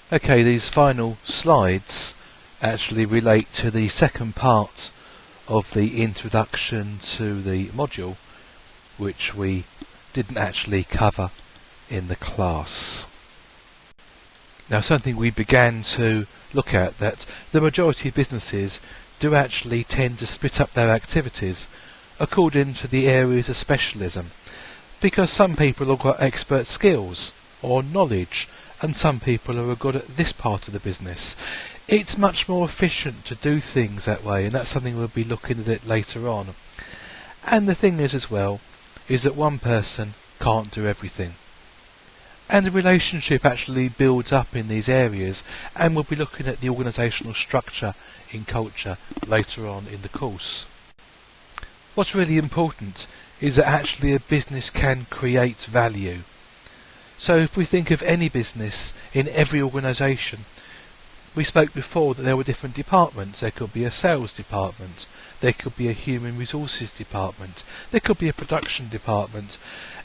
Okay, these final slides actually relate to the second part of the introduction to the module, which we didn't actually cover in the class. Now, something we began to look at, that the majority of businesses do actually tend to split up their activities according to the areas of specialism, because some people have got expert skills or knowledge and some people are good at this part of the business. It's much more efficient to do things that way, and that's something we'll be looking at it later on. And the thing is as well, is that one person can't do everything. And the relationship actually builds up in these areas, and we'll be looking at the organisational structure in culture later on in the course. What's really important is that actually a business can create value. So if we think of any business in every organisation, we spoke before that there were different departments. There could be a sales department, there could be a human resources department, there could be a production department,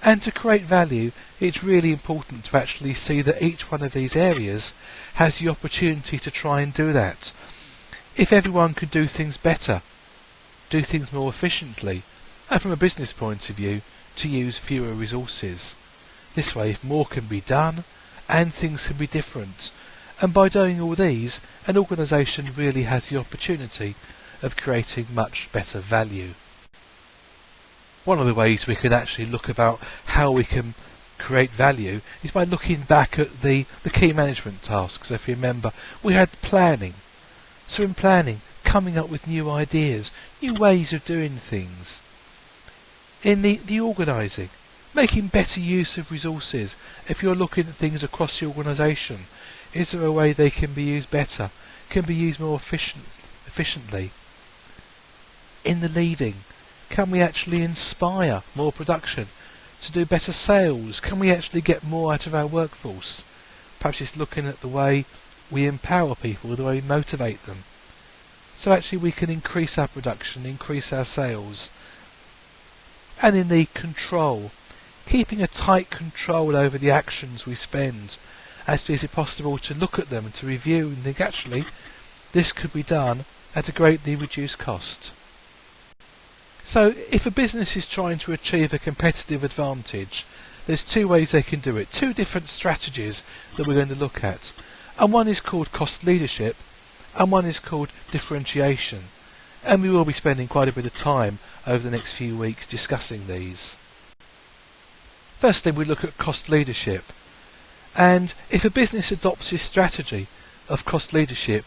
and to create value it's really important to actually see that each one of these areas has the opportunity to try and do that. If everyone could do things better, do things more efficiently, and from a business point of view, to use fewer resources. This way more can be done and things can be different, and by doing all these an organisation really has the opportunity of creating much better value. One of the ways we can actually look about how we can create value is by looking back at the key management tasks. So if you remember, we had planning. So in planning, coming up with new ideas, new ways of doing things. In the organising, making better use of resources. If you're looking at things across the organisation, is there a way they can be used better, can be used more efficiently? In the leading, can we actually inspire more production to do better sales? Can we actually get more out of our workforce? Perhaps it's looking at the way we empower people, the way we motivate them. So actually we can increase our production, increase our sales. And in the control, keeping a tight control over the actions we spend. Actually, is it possible to look at them and to review and think, actually, this could be done at a greatly reduced cost? So, if a business is trying to achieve a competitive advantage, there's two ways they can do it, two different strategies that we're going to look at. And one is called cost leadership, and one is called differentiation. And we will be spending quite a bit of time over the next few weeks discussing these. Firstly, we look at cost leadership, and if a business adopts this strategy of cost leadership,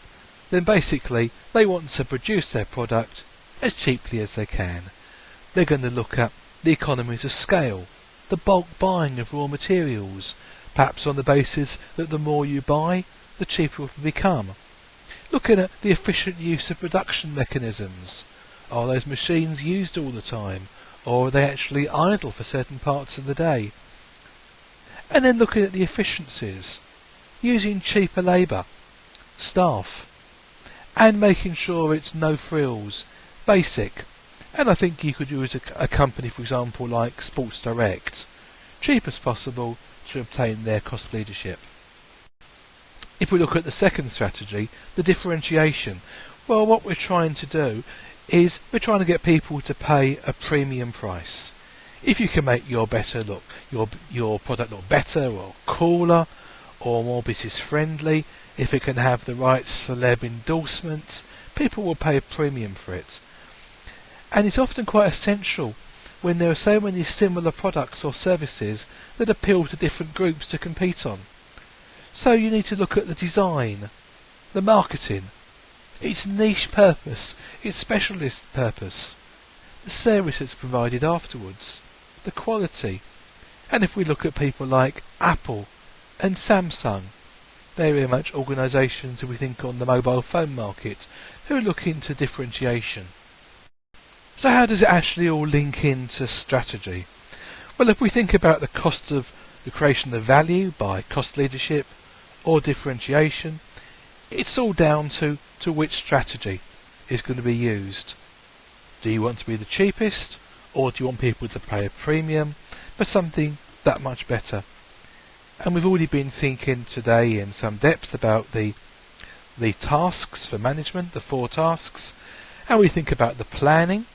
then basically they want to produce their product as cheaply as they can. They're going to look at the economies of scale, the bulk buying of raw materials, perhaps on the basis that the more you buy, the cheaper it will become. Looking at the efficient use of production mechanisms. Are those machines used all the time? Or are they actually idle for certain parts of the day? And then looking at the efficiencies, using cheaper labour, staff, and making sure it's no frills, basic. And I think you could use a company, for example, like Sports Direct, cheap as possible to obtain their cost leadership. If we look at the second strategy, the differentiation, well, what we're trying to do is we're trying to get people to pay a premium price. If you can make your product look better or cooler or more business friendly, if it can have the right celeb endorsements, people will pay a premium for it. And it's often quite essential when there are so many similar products or services that appeal to different groups to compete on. So you need to look at the design, the marketing, its niche purpose, its specialist purpose, the service that's provided afterwards, the quality. And if we look at people like Apple and Samsung, they're very much organisations who we think on the mobile phone market who are looking to differentiation. So how does it actually all link into strategy? Well, if we think about the cost of the creation of value by cost leadership or differentiation, it's all down to which strategy is going to be used. Do you want to be the cheapest, or do you want people to pay a premium for something that much better? And we've already been thinking today in some depth about the tasks for management, the 4 tasks, and we think about the planning,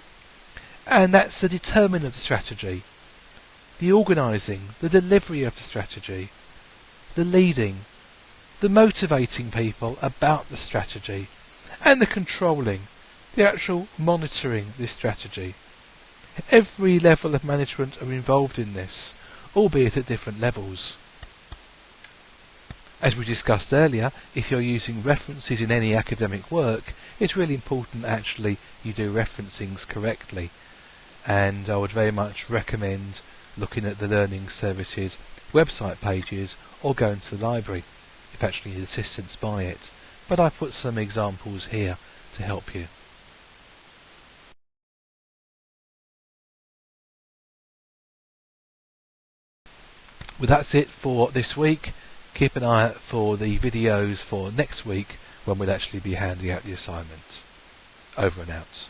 and that's the determining of the strategy, the organising, the delivery of the strategy, the leading, the motivating people about the strategy, and the controlling, the actual monitoring this strategy. Every level of management are involved in this, albeit at different levels. As we discussed earlier, if you're using references in any academic work, it's really important actually you do referencings correctly. And I would very much recommend looking at the Learning Services website pages or going to the library if actually you need assistance by it. But I put some examples here to help you. Well, that's it for this week. Keep an eye out for the videos for next week when we'll actually be handing out the assignments. Over and out.